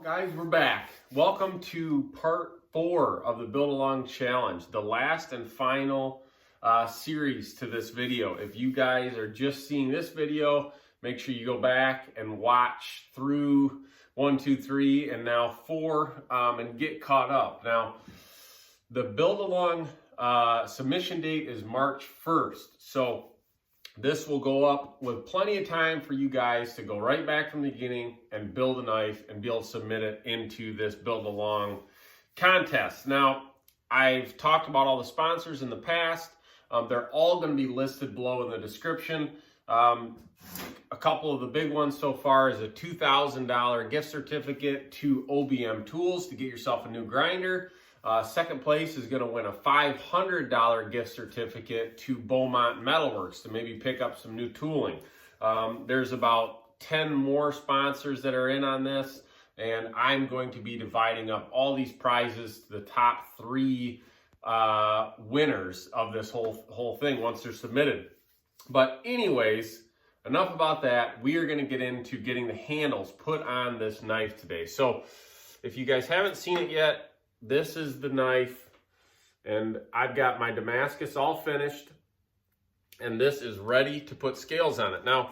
Guys, we're back. Welcome to part 4 of the Build Along Challenge, the last and final series to this video. If you guys are just seeing this video, make sure you go back and watch through 1, 2, 3, and now 4 and get caught up. Now, the Build Along submission date is March 1st. So this will go up with plenty of time for you guys to go right back from the beginning and build a knife and be able to submit it into this Build Along contest. Now, I've talked about all the sponsors in the past. They're all going to be listed below in the description. A couple of the big ones so far is a $2,000 gift certificate to OBM Tools to get yourself a new grinder. Second place is going to win a $500 gift certificate to Beaumont Metalworks to maybe pick up some new tooling. There's about 10 more sponsors that are in on this, and I'm going to be dividing up all these prizes to the top 3 winners of this whole thing once they're submitted. But anyways, enough about that. We are going to get into getting the handles put on this knife today. So if you guys haven't seen it yet, this is the knife, and I've got my Damascus all finished, and this is ready to put scales on it. Now,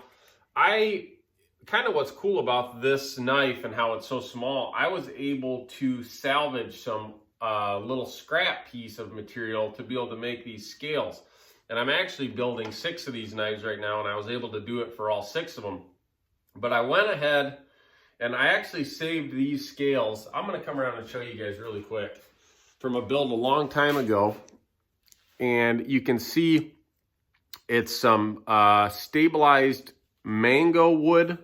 what's cool about this knife and how it's so small, I was able to salvage some little scrap piece of material to be able to make these scales. And I'm actually building 6 of these knives right now, and I was able to do it for all 6 of them. But I went ahead and I actually saved these scales. I'm going to come around and show you guys really quick from a build a long time ago. And you can see it's some stabilized mango wood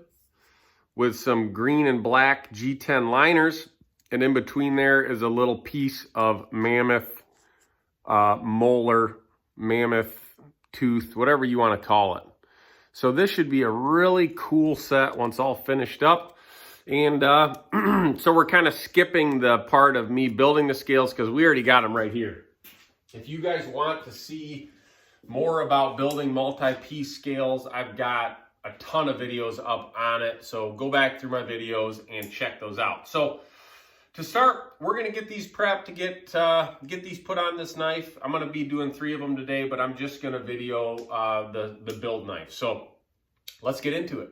with some green and black G10 liners. And in between there is a little piece of mammoth, molar, mammoth tooth, whatever you want to call it. So this should be a really cool set once all finished up. And so we're kind of skipping the part of me building the scales because we already got them right here. If you guys want to see more about building multi-piece scales, I've got a ton of videos up on it. So go back through my videos and check those out. So to start, we're going to get these prepped to get these put on this knife. I'm going to be doing 3 of them today, but I'm just going to video the build knife. So let's get into it.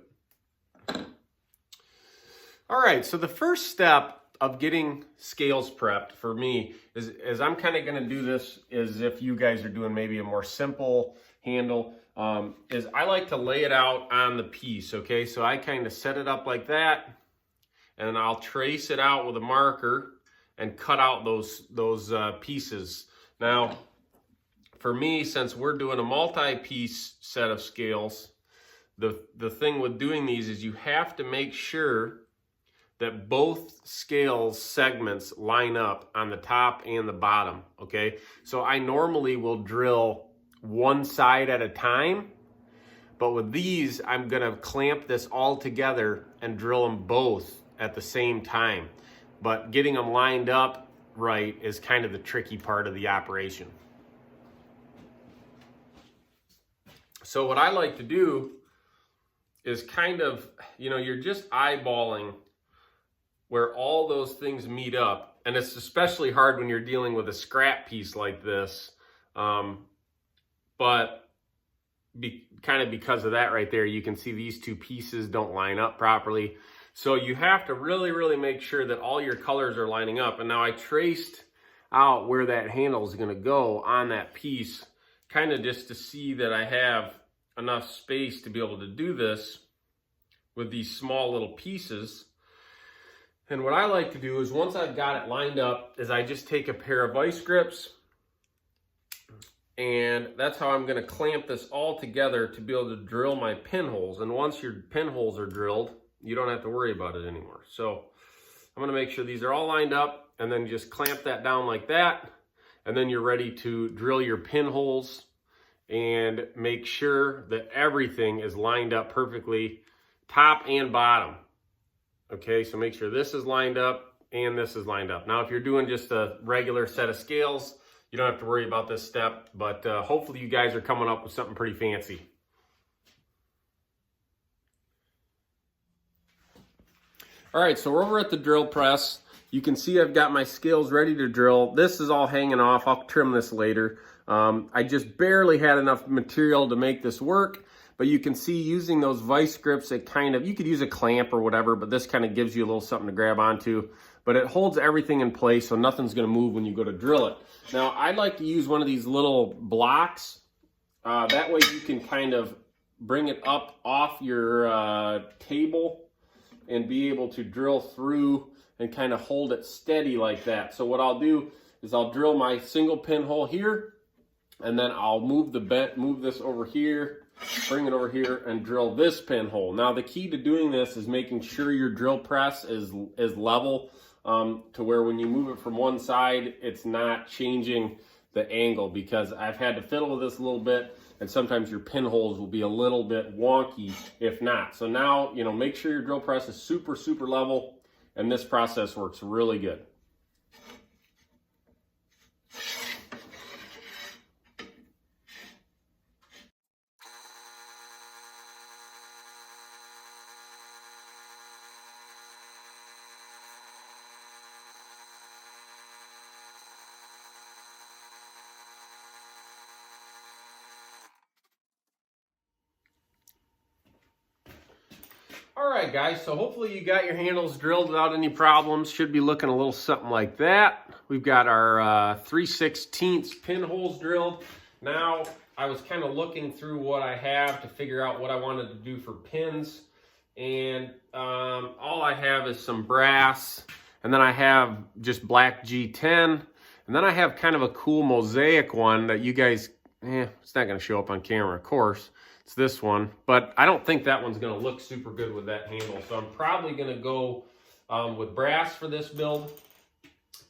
All right, so the first step of getting scales prepped for me is I'm kind of going to do this as if you guys are doing maybe a more simple handle, is I like to lay it out on the piece, okay? So I kind of set it up like that, and I'll trace it out with a marker and cut out those pieces. Now, for me, since we're doing a multi-piece set of scales, the thing with doing these is you have to make sure that both scales segments line up on the top and the bottom, okay? So I normally will drill one side at a time, but with these, I'm gonna clamp this all together and drill them both at the same time. But getting them lined up right is kind of the tricky part of the operation. So what I like to do is kind of, you're just eyeballing where all those things meet up. And it's especially hard when you're dealing with a scrap piece like this. But because of that right there, you can see these 2 pieces don't line up properly. So you have to really, really make sure that all your colors are lining up. And now I traced out where that handle is gonna go on that piece, kind of just to see that I have enough space to be able to do this with these small little pieces. And what I like to do is once I've got it lined up is I just take a pair of vice grips, and that's how I'm going to clamp this all together to be able to drill my pinholes. And once your pinholes are drilled, you don't have to worry about it anymore. So I'm going to make sure these are all lined up and then just clamp that down like that. And then you're ready to drill your pinholes and make sure that everything is lined up perfectly, top and bottom. Okay, so make sure this is lined up and this is lined up. Now, if you're doing just a regular set of scales, you don't have to worry about this step, but hopefully you guys are coming up with something pretty fancy. All right, so we're over at the drill press. You can see I've got my scales ready to drill. This is all hanging off. I'll trim this later. I just barely had enough material to make this work, but you can see using those vice grips, it kind of, you could use a clamp or whatever, but this kind of gives you a little something to grab onto. But it holds everything in place, so nothing's gonna move when you go to drill it. Now, I'd like to use one of these little blocks. That way you can kind of bring it up off your table and be able to drill through and kind of hold it steady like that. So what I'll do is I'll drill my single pinhole here, and then I'll move this over here, bring it over here, and drill this pinhole. Now the key to doing this is making sure your drill press is level, to where when you move it from one side, it's not changing the angle, because I've had to fiddle with this a little bit, and sometimes your pinholes will be a little bit wonky if not. So now, you know, make sure your drill press is super, super level, and this process works really good. All right, guys, so hopefully you got your handles drilled without any problems. Should be looking a little something like that. We've got our 3/16 pinholes drilled. Now, I was kind of looking through what I have to figure out what I wanted to do for pins. And all I have is some brass, and then I have just black G10. And then I have kind of a cool mosaic one that you guys, it's not going to show up on camera, of course. It's this one, but I don't think that one's going to look super good with that handle. So I'm probably going to go with brass for this build.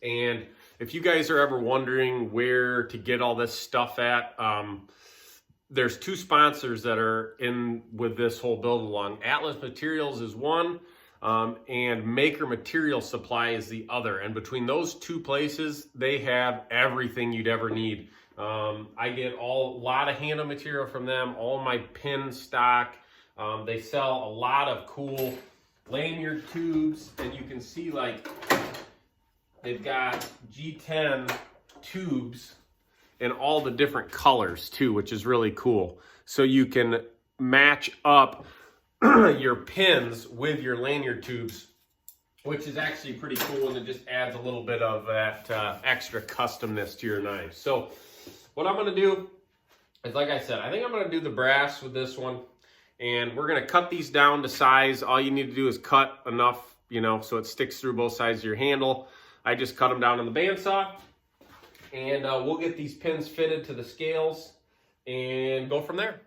And if you guys are ever wondering where to get all this stuff at, there's two sponsors that are in with this whole build along. Atlas Materials is one, and Maker Material Supply is the other. And between those two places, they have everything you'd ever need. I get a lot of handle material from them, all my pin stock. They sell a lot of cool lanyard tubes, and you can see like they've got G10 tubes in all the different colors too, which is really cool. So you can match up your pins with your lanyard tubes, which is actually pretty cool, and it just adds a little bit of that extra customness to your knife. So what I'm going to do is, like I said, I think I'm going to do the brass with this one, and we're going to cut these down to size. All you need to do is cut enough, you know, so it sticks through both sides of your handle. I just cut them down on the bandsaw, and we'll get these pins fitted to the scales and go from there.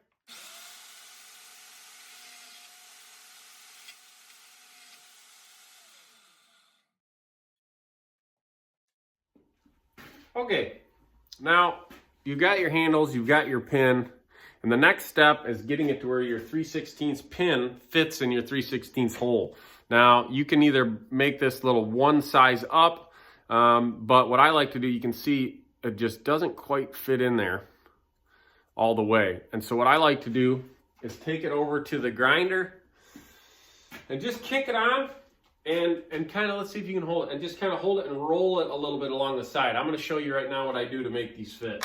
Okay, now you've got your handles, you've got your pin, and the next step is getting it to where your 3/16 pin fits in your 3/16 hole. Now, you can either make this little one size up, but what I like to do, you can see it just doesn't quite fit in there all the way. And so what I like to do is take it over to the grinder and just kick it on. And kind of, let's see if you can hold it, and just kind of hold it and roll it a little bit along the side. I'm going to show you right now what I do to make these fit.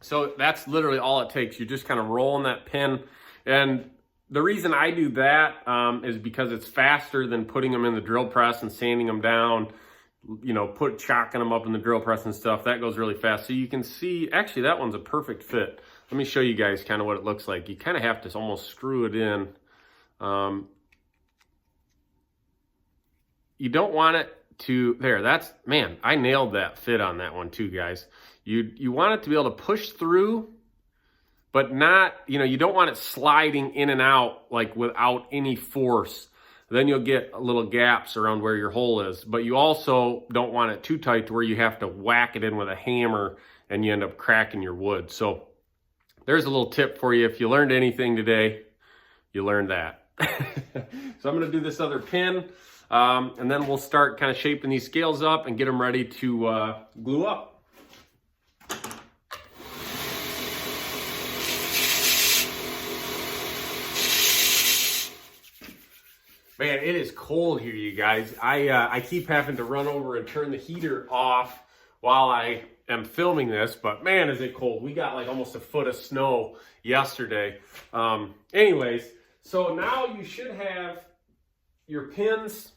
So that's literally all it takes. You're just kind of rolling that pin. And the reason I do that is because it's faster than putting them in the drill press and sanding them down, you know, chocking them up in the drill press and stuff. That goes really fast. So you can see, actually that one's a perfect fit. Let me show you guys kind of what it looks like. You kind of have to almost screw it in. You don't want it to, man, I nailed that fit on that one too, guys. You want it to be able to push through, but not, you know, you don't want it sliding in and out like without any force. Then you'll get little gaps around where your hole is. But you also don't want it too tight to where you have to whack it in with a hammer and you end up cracking your wood. So there's a little tip for you. If you learned anything today, you learned that. So I'm going to do this other pin. And then we'll start kind of shaping these scales up and get them ready to glue up. Man, it is cold here, you guys. I keep having to run over and turn the heater off while I am filming this, but man, is it cold. We got like almost a foot of snow yesterday. Anyways, so now you should have your pins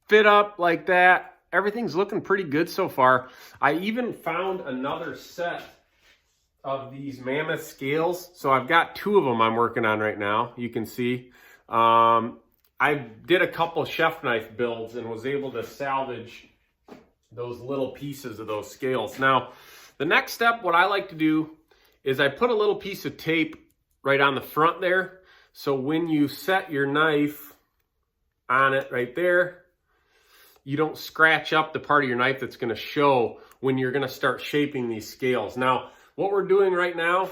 fit up like that. Everything's looking pretty good so far. I even found another set of these mammoth scales. So I've got 2 of them I'm working on right now. You can see. I did a couple chef knife builds and was able to salvage those little pieces of those scales. Now, the next step, what I like to do is I put a little piece of tape right on the front there. So when you set your knife on it right there, you don't scratch up the part of your knife that's going to show when you're going to start shaping these scales. Now, what we're doing right now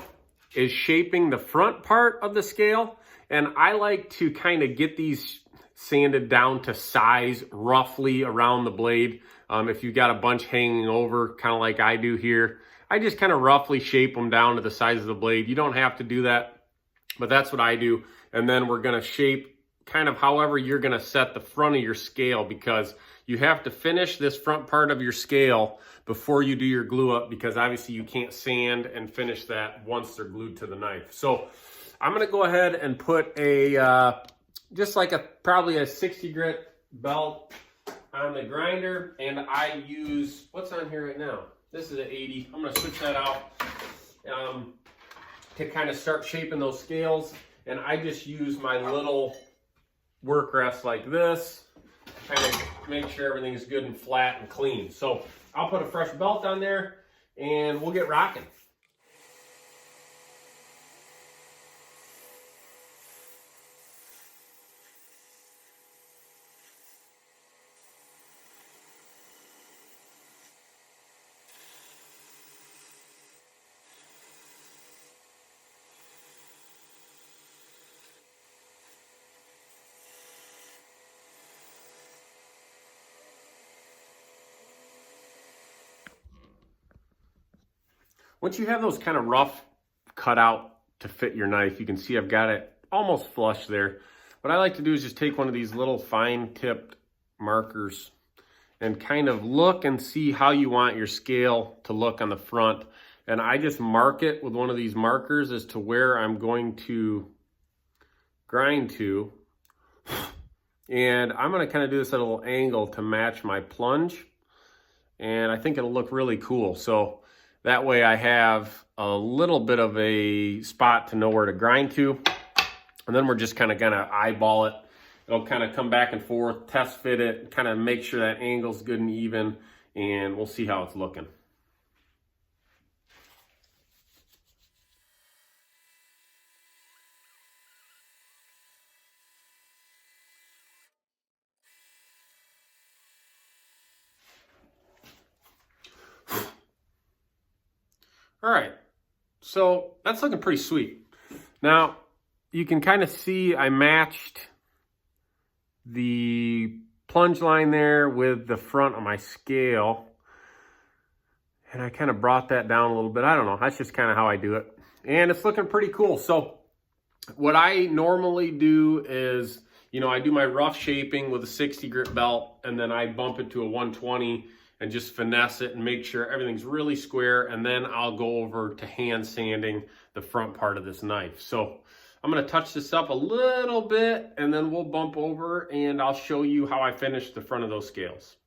is shaping the front part of the scale. And I like to kind of get these sanded down to size roughly around the blade. If you've got a bunch hanging over, kind of like I do here, I just kind of roughly shape them down to the size of the blade. You don't have to do that, but that's what I do. And then we're going to shape kind of however you're going to set the front of your scale, because you have to finish this front part of your scale before you do your glue up, because obviously you can't sand and finish that once they're glued to the knife. So I'm going to go ahead and put a, just like probably a 60 grit belt on the grinder. And I use, what's on here right now? This is an 80. I'm going to switch that out to kind of start shaping those scales. And I just use my little work rest like this, kind of make sure everything is good and flat and clean. So I'll put a fresh belt on there and we'll get rocking. Once you have those kind of rough cut out to fit your knife, you can see I've got it almost flush there. What I like to do is just take one of these little fine tipped markers and kind of look and see how you want your scale to look on the front. And I just mark it with one of these markers as to where I'm going to grind to. And I'm going to kind of do this at a little angle to match my plunge. And I think it'll look really cool. So that way I have a little bit of a spot to know where to grind to. And then we're just kind of gonna eyeball it. It'll kind of come back and forth, test fit it, kind of make sure that angle's good and even, and we'll see how it's looking. All right, so that's looking pretty sweet. Now, you can kind of see I matched the plunge line there with the front of my scale. And I kind of brought that down a little bit. I don't know, that's just kind of how I do it. And it's looking pretty cool. So what I normally do is, I do my rough shaping with a 60 grit belt, and then I bump it to a 120 and just finesse it and make sure everything's really square. And then I'll go over to hand sanding the front part of this knife. So I'm gonna touch this up a little bit and then we'll bump over and I'll show you how I finish the front of those scales.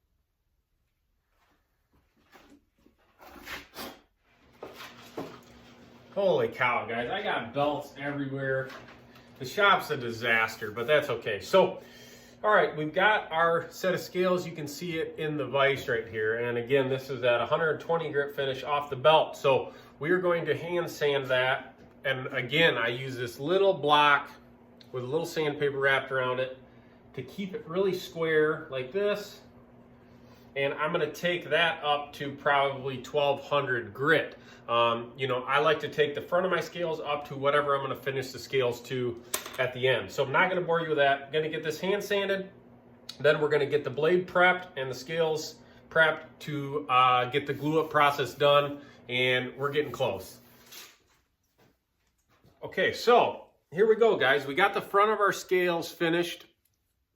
Holy cow, guys, I got belts everywhere. The shop's a disaster, but that's okay. So, all right, we've got our set of scales. You can see it in the vise right here. And again, this is at 120 grit finish off the belt. So we are going to hand sand that. And again, I use this little block with a little sandpaper wrapped around it to keep it really square like this. and I'm going to take that up to probably 1200 grit. You know, I like to take the front of my scales up to whatever I'm going to finish the scales to at the end. So I'm not going to bore you with that. I'm going to get this hand sanded. Then we're going to get the blade prepped and the scales prepped to get the glue up process done, and we're getting close. Okay, so here we go, guys. We got the front of our scales finished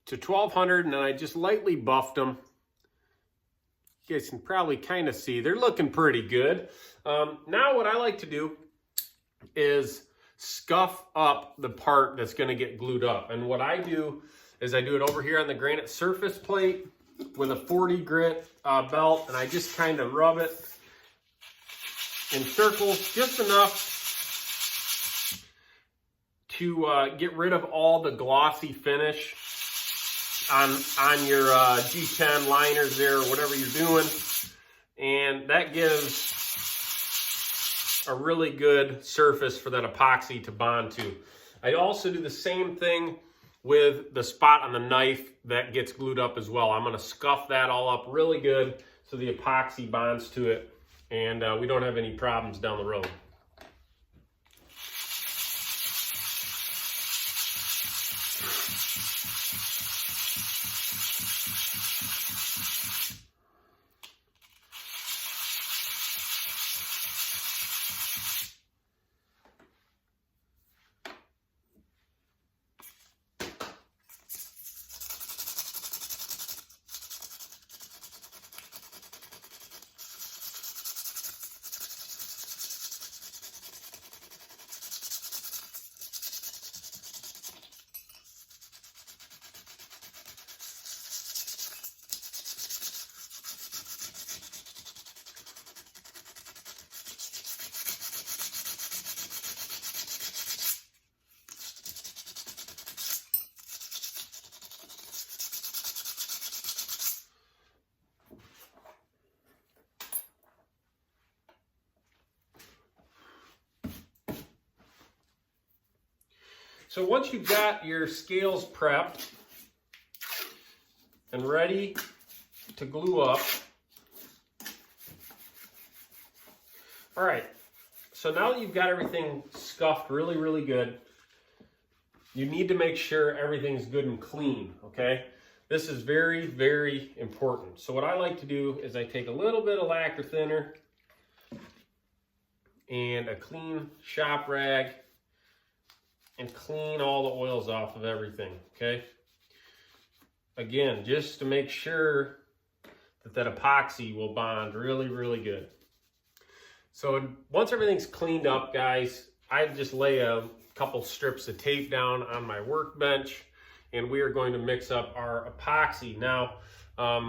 to 1200, and then I just lightly buffed them. You guys can probably kind of see they're looking pretty good. Now what I like to do is scuff up the part that's going to get glued up. And what I do is I do it over here on the granite surface plate with a 40 grit belt, and I just kind of rub it in circles just enough to get rid of all the glossy finish on your G10 liners there, or whatever you're doing. And that gives a really good surface for that epoxy to bond to. I also do the same thing with the spot on the knife that gets glued up as well. I'm going to scuff that all up really good so the epoxy bonds to it, and we don't have any problems down the road. So once you've got your scales prepped and ready to glue up, all right, so now that you've got everything scuffed really, really good, you need to make sure everything's good and clean, okay? This is very, very important. So what I like to do is I take a little bit of lacquer thinner and a clean shop rag and clean all the oils off of everything, okay? Again, just to make sure that epoxy will bond really, really good. So once everything's cleaned up, guys, I just lay a couple strips of tape down on my workbench, and we are going to mix up our epoxy. Now, I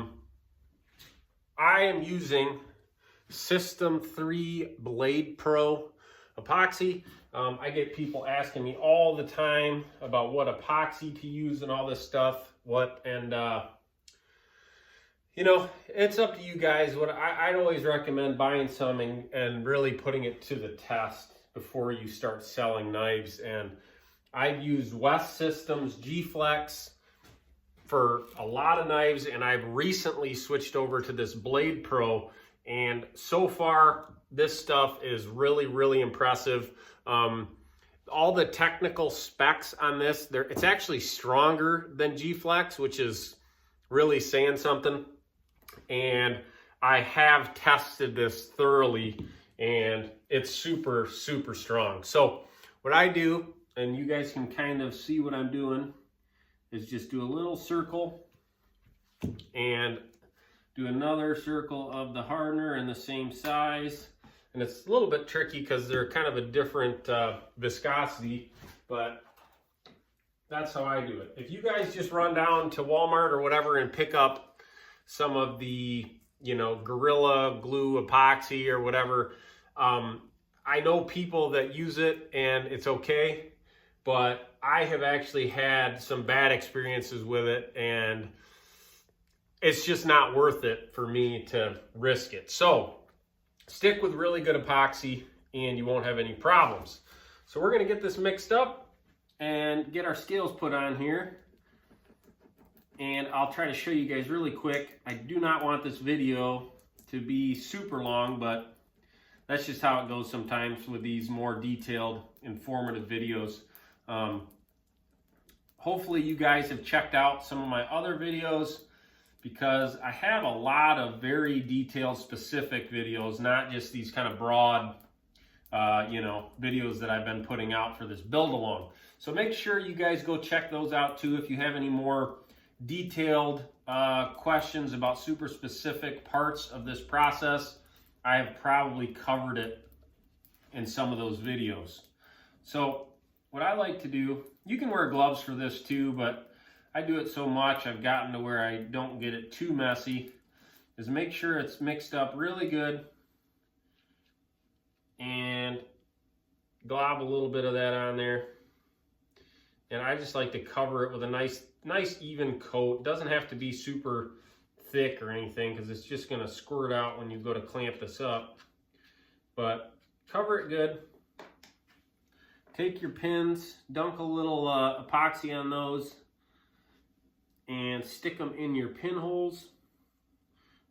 am using System 3 Blade Pro epoxy. I get people asking me all the time about what epoxy to use and all this stuff. You know, it's up to you guys. I'd always recommend buying some and really putting it to the test before you start selling knives. And I've used West Systems G-Flex for a lot of knives, and I've recently switched over to this Blade Pro, and so far this stuff is really, really impressive. All the technical specs on this, it's actually stronger than G-Flex, which is really saying something. And I have tested this thoroughly, and it's super, super strong. So what I do, and you guys can kind of see what I'm doing, is just do a little circle and do another circle of the hardener in the same size. And it's a little bit tricky because they're kind of a different viscosity, but that's how I do it. If you guys just run down to Walmart or whatever and pick up some of the, you know, Gorilla Glue epoxy or whatever, I know people that use it and it's okay, but I have actually had some bad experiences with it, and it's just not worth it for me to risk it. So stick with really good epoxy and you won't have any problems. So we're going to get this mixed up and get our scales put on here. and I'll try to show you guys really quick. I do not want this video to be super long, but that's just how it goes sometimes with these more detailed, informative videos. Hopefully you guys have checked out some of my other videos, because I have a lot of very detailed, specific videos, not just these kind of broad, videos that I've been putting out for this build along. So make sure you guys go check those out too. If you have any more detailed questions about super specific parts of this process, I have probably covered it in some of those videos. So what I like to do, you can wear gloves for this too, but I do it so much I've gotten to where I don't get it too messy, is make sure it's mixed up really good and glob a little bit of that on there. And I just like to cover it with a nice even coat. It doesn't have to be super thick or anything, because it's just going to squirt out when you go to clamp this up. But cover it good. Take your pins, dunk a little epoxy on those, and stick them in your pinholes.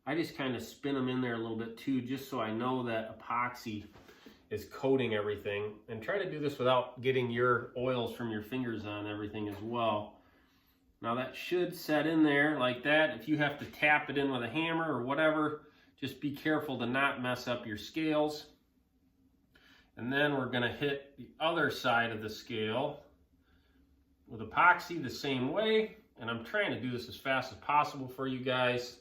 I just kind of spin them in there a little bit too, just so I know that epoxy is coating everything. And try to do this without getting your oils from your fingers on everything as well. Now that should set in there like that. If you have to tap it in with a hammer or whatever, just be careful to not mess up your scales. And then we're gonna hit the other side of the scale with epoxy the same way. And I'm trying to do this as fast as possible for you guys.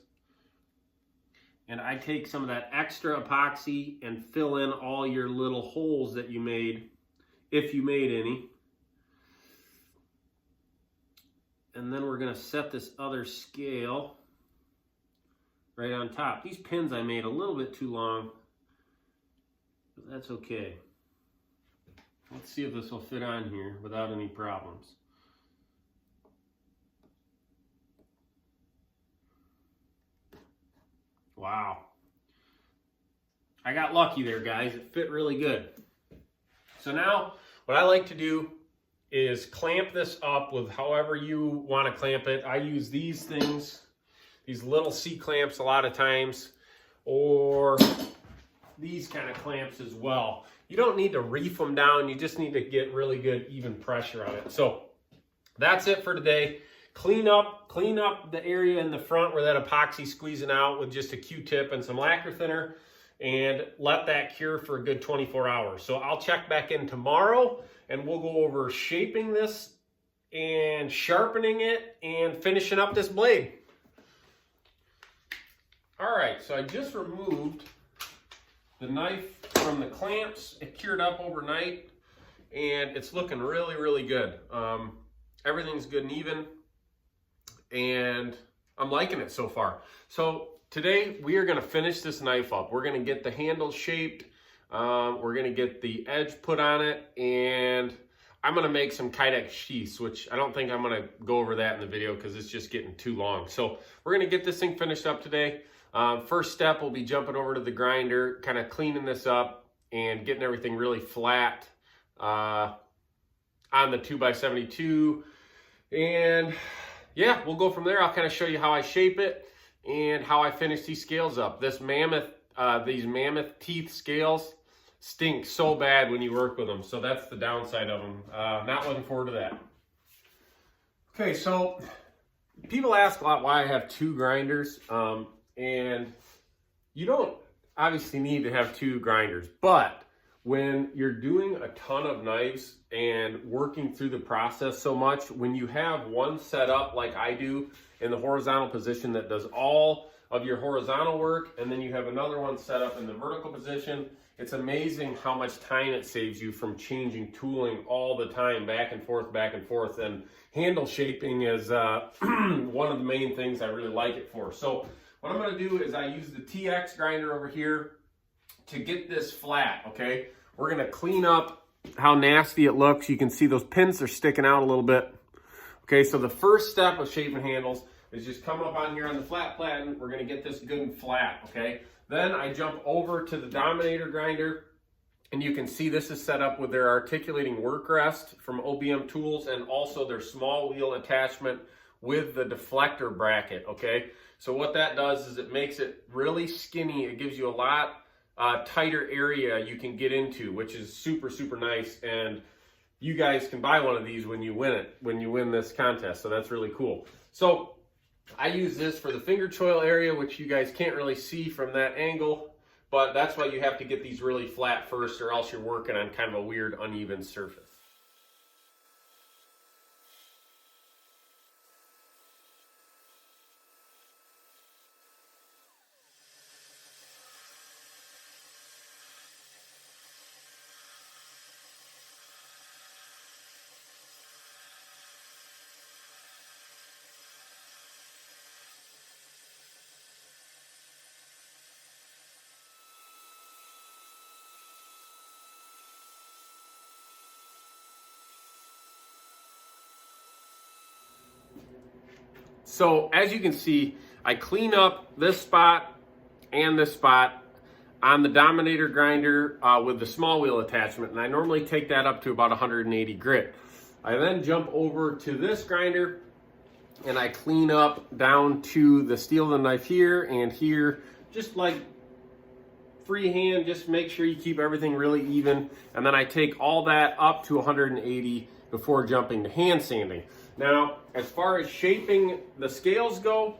And I take some of that extra epoxy and fill in all your little holes that you made, if you made any. And then we're gonna set this other scale right on top. These pins I made a little bit too long, but that's okay. Let's see if this will fit on here without any problems. Wow. I got lucky there, guys. It fit really good. So now what I like to do is clamp this up with however you want to clamp it. I use these things, these little C-clamps a lot of times, or these kind of clamps as well. You don't need to reef them down. You just need to get really good even pressure on it. So that's it for today. Clean up the area in the front where that epoxy's squeezing out with just a Q-tip and some lacquer thinner, and let that cure for a good 24 hours. So I'll check back in tomorrow and we'll go over shaping this and sharpening it and finishing up this blade. All right, so I just removed the knife from the clamps. It cured up overnight and it's looking really, really good. Everything's good and even, and I'm liking it so far. So today we are going to finish this knife up. We're going to get the handle shaped. We're going to get the edge put on it, and I'm going to make some Kydex sheaths, which I don't think I'm going to go over that in the video because it's just getting too long. So we're going to get this thing finished up today. First step, we'll be jumping over to the grinder, kind of cleaning this up and getting everything really flat on the 2x72. And yeah, we'll go from there. I'll kind of show you how I shape it and how I finish these scales up. These mammoth teeth scales stink so bad when you work with them. So that's the downside of them. Not looking forward to that. Okay, so people ask a lot why I have two grinders. And you don't obviously need to have two grinders, but when you're doing a ton of knives and working through the process so much, when you have one set up like I do in the horizontal position that does all of your horizontal work, and then you have another one set up in the vertical position, it's amazing how much time it saves you from changing tooling all the time, back and forth. And handle shaping is one of the main things I really like it for. So what I'm going to do is I use the TX grinder over here to get this flat, okay? We're going to clean up how nasty it looks. You can see those pins are sticking out a little bit. Okay, so the first step of shaping handles is just come up on here on the flat platen. We're going to get this good and flat, okay? Then I jump over to the Dominator grinder, and you can see this is set up with their articulating work rest from OBM Tools, and also their small wheel attachment with the deflector bracket, okay? So what that does is it makes it really skinny. It gives you a lot tighter area you can get into, which is super, super nice. And you guys can buy one of these when you win this contest. So that's really cool. So I use this for the finger choil area, which you guys can't really see from that angle, but that's why you have to get these really flat first, or else you're working on kind of a weird uneven surface. So as you can see, I clean up this spot and this spot on the Dominator grinder with the small wheel attachment, and I normally take that up to about 180 grit. I then jump over to this grinder and I clean up down to the steel of the knife here and here, just like freehand. Just make sure you keep everything really even, and then I take all that up to 180 before jumping to hand sanding. Now, as far as shaping the scales go,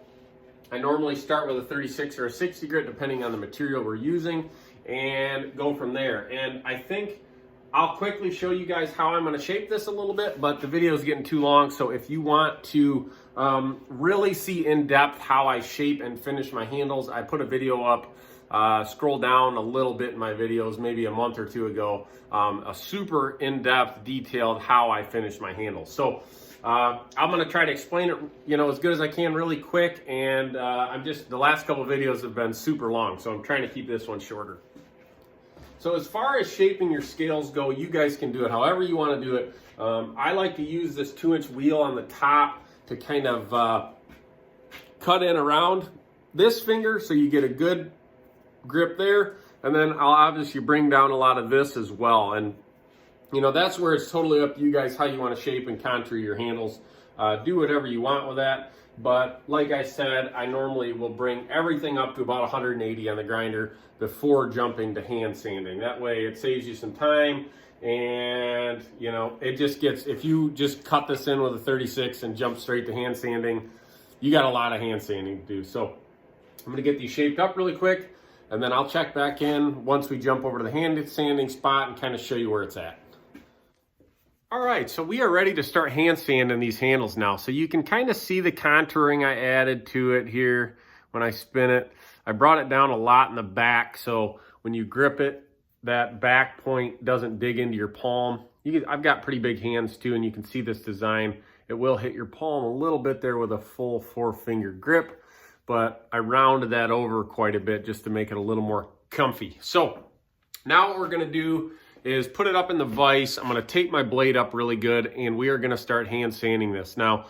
I normally start with a 36 or a 60 grit, depending on the material we're using, and go from there. And I think I'll quickly show you guys how I'm going to shape this a little bit, but the video is getting too long. So if you want to really see in depth how I shape and finish my handles, I put a video up. Scroll down a little bit in my videos, maybe a month or two ago, a super in-depth, detailed how I finish my handles. So I'm going to try to explain it, as good as I can, really quick. And the last couple of videos have been super long, so I'm trying to keep this one shorter. So as far as shaping your scales go, you guys can do it however you want to do it. I like to use this 2-inch wheel on the top to kind of cut in around this finger so you get a good grip there, and then I'll obviously bring down a lot of this as well. And that's where it's totally up to you guys how you want to shape and contour your handles. Do whatever you want with that, but like I said, I normally will bring everything up to about 180 on the grinder before jumping to hand sanding. That way it saves you some time, and it just gets, if you just cut this in with a 36 and jump straight to hand sanding, you got a lot of hand sanding to do. So I'm going to get these shaped up really quick, and then I'll check back in once we jump over to the hand sanding spot and kind of show you where it's at. All right, so we are ready to start hand sanding these handles now. So you can kind of see the contouring I added to it here when I spin it. I brought it down a lot in the back, so when you grip it, that back point doesn't dig into your palm. I've got pretty big hands too, and you can see this design. It will hit your palm a little bit there with a full 4-finger grip, but I rounded that over quite a bit just to make it a little more comfy. So now what we're gonna do is put it up in the vise. I'm gonna tape my blade up really good, and we are gonna start hand sanding this. Now,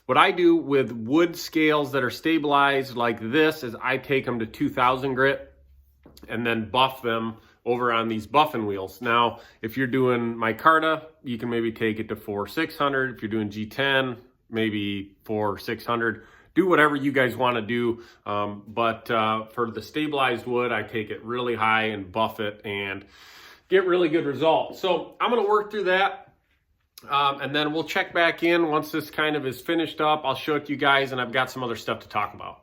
what I do with wood scales that are stabilized like this is I take them to 2000 grit and then buff them over on these buffing wheels. Now, if you're doing micarta, you can maybe take it to 4-600. If you're doing G10, maybe 4-600. Do whatever you guys want to do, but for the stabilized wood, I take it really high and buff it and get really good results. So I'm going to work through that. And then we'll check back in once this kind of is finished up. I'll show it to you guys, and I've got some other stuff to talk about.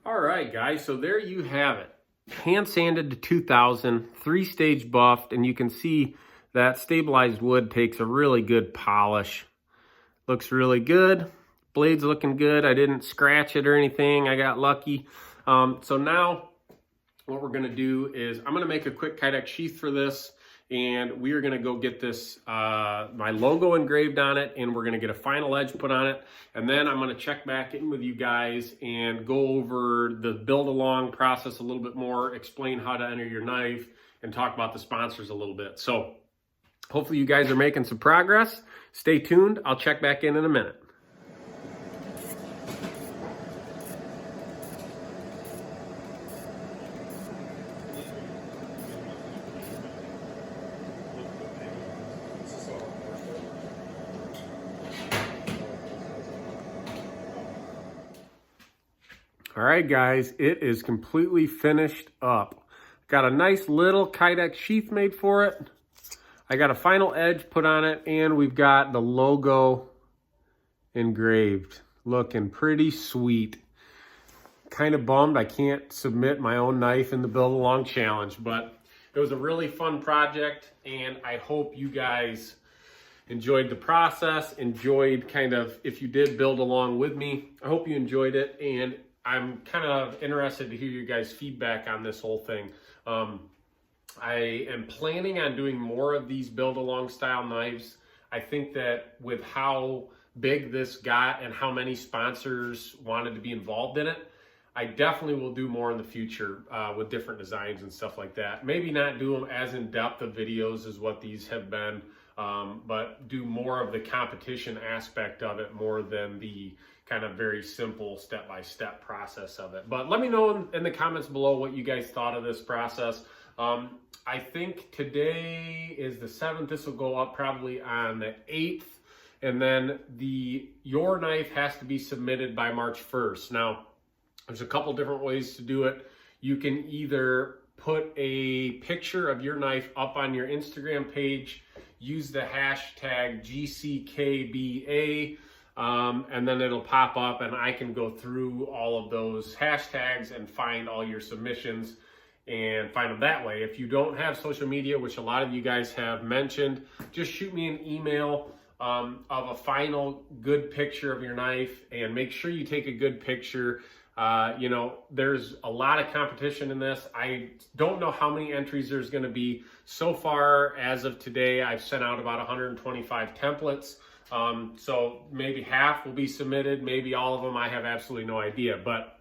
All right, guys, so there you have it. Hand sanded to 2000, 3-stage buffed, and you can see that stabilized wood takes a really good polish. Looks really good. Blade's looking good. I didn't scratch it or anything. I got lucky. So now what we're gonna do is I'm gonna make a quick Kydex sheath for this, and we are going to go get this, my logo engraved on it, and we're going to get a final edge put on it. And then I'm going to check back in with you guys and go over the build along process a little bit more, explain how to enter your knife, and talk about the sponsors a little bit. So hopefully you guys are making some progress. Stay tuned. I'll check back in a minute. All right, guys, it is completely finished up. Got a nice little Kydex sheath made for it. I got a final edge put on it, and we've got the logo engraved. Looking pretty sweet. Kind of bummed I can't submit my own knife in the Build Along Challenge, but it was a really fun project, and I hope you guys enjoyed the process, enjoyed kind of, if you did build along with me, I hope you enjoyed it, and I'm kind of interested to hear you guys' feedback on this whole thing. I am planning on doing more of these build along style knives. I think that with how big this got and how many sponsors wanted to be involved in it, I definitely will do more in the future with different designs and stuff like that. Maybe not do them as in-depth of videos as what these have been, but do more of the competition aspect of it more than the kind of very simple step-by-step process of it. But let me know in the comments below what you guys thought of this process. I think today is the 7th. This will go up probably on the 8th. And then your knife has to be submitted by March 1st. Now, there's a couple different ways to do it. You can either put a picture of your knife up on your Instagram page, use the hashtag GCKBA, and then it'll pop up and I can go through all of those hashtags and find all your submissions and find them that way. If you don't have social media, which a lot of you guys have mentioned, just shoot me an email of a final good picture of your knife, and make sure you take a good picture. You know, there's a lot of competition in this. I don't know how many entries there's going to be. So far, as of today, I've sent out about 125 templates. So maybe half will be submitted, maybe all of them, I have absolutely no idea, but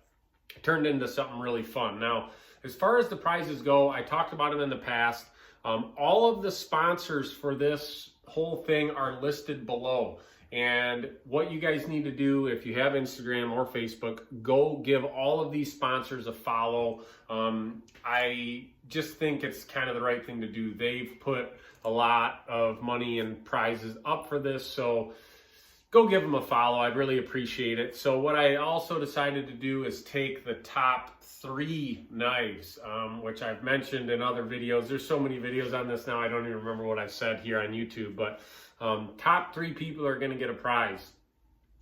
it turned into something really fun. Now, as far as the prizes go, I talked about them in the past. All of the sponsors for this whole thing are listed below. And what you guys need to do, if you have Instagram or Facebook, go give all of these sponsors a follow. I just think it's kind of the right thing to do. They've put a lot of money and prizes up for this, so go give them a follow. I'd really appreciate it. So what I also decided to do is take the top 3 knives, which I've mentioned in other videos. There's so many videos on this now, I don't even remember what I've said here on YouTube, but top 3 people are going to get a prize.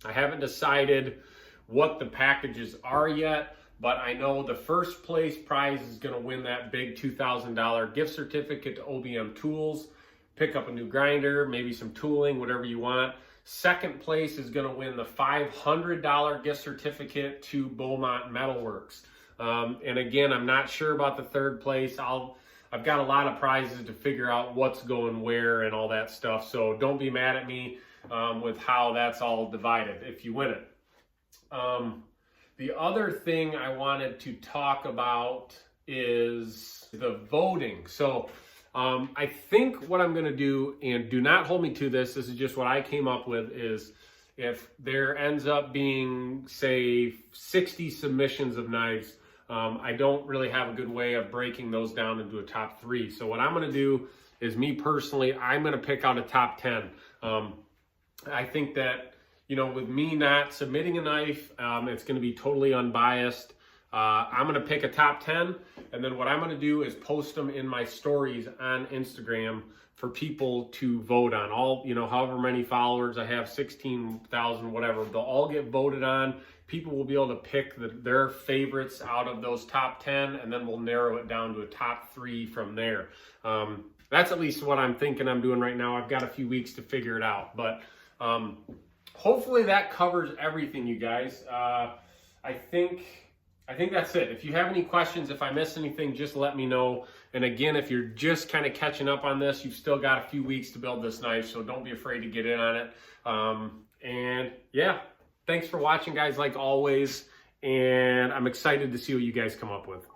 I haven't decided what the packages are yet, but I know the first place prize is going to win that big $2,000 gift certificate to OBM Tools. Pick up a new grinder, maybe some tooling, whatever you want. Second place is going to win the $500 gift certificate to Beaumont Metalworks. And again, I'm not sure about the third place. I've got a lot of prizes to figure out what's going where and all that stuff. So don't be mad at me with how that's all divided if you win it. The other thing I wanted to talk about is the voting. So I think what I'm going to do, and do not hold me to this, this is just what I came up with, is if there ends up being, say, 60 submissions of knives, I don't really have a good way of breaking those down into a top 3. So what I'm going to do is, me personally, I'm going to pick out a top 10. I think that, you know, with me not submitting a knife, it's going to be totally unbiased. I'm going to pick a top 10, and then what I'm going to do is post them in my stories on Instagram for people to vote on. All, you know, however many followers I have, 16,000, whatever, they'll all get voted on. People will be able to pick their favorites out of those top 10, and then we'll narrow it down to a top 3 from there. That's at least what I'm thinking I'm doing right now. I've got a few weeks to figure it out, but hopefully that covers everything, you guys. I think I think that's it. If you have any questions, if I missed anything, just let me know. And again, if you're just kind of catching up on this, you've still got a few weeks to build this knife, so don't be afraid to get in on it. And yeah, thanks for watching, guys, like always. And I'm excited to see what you guys come up with.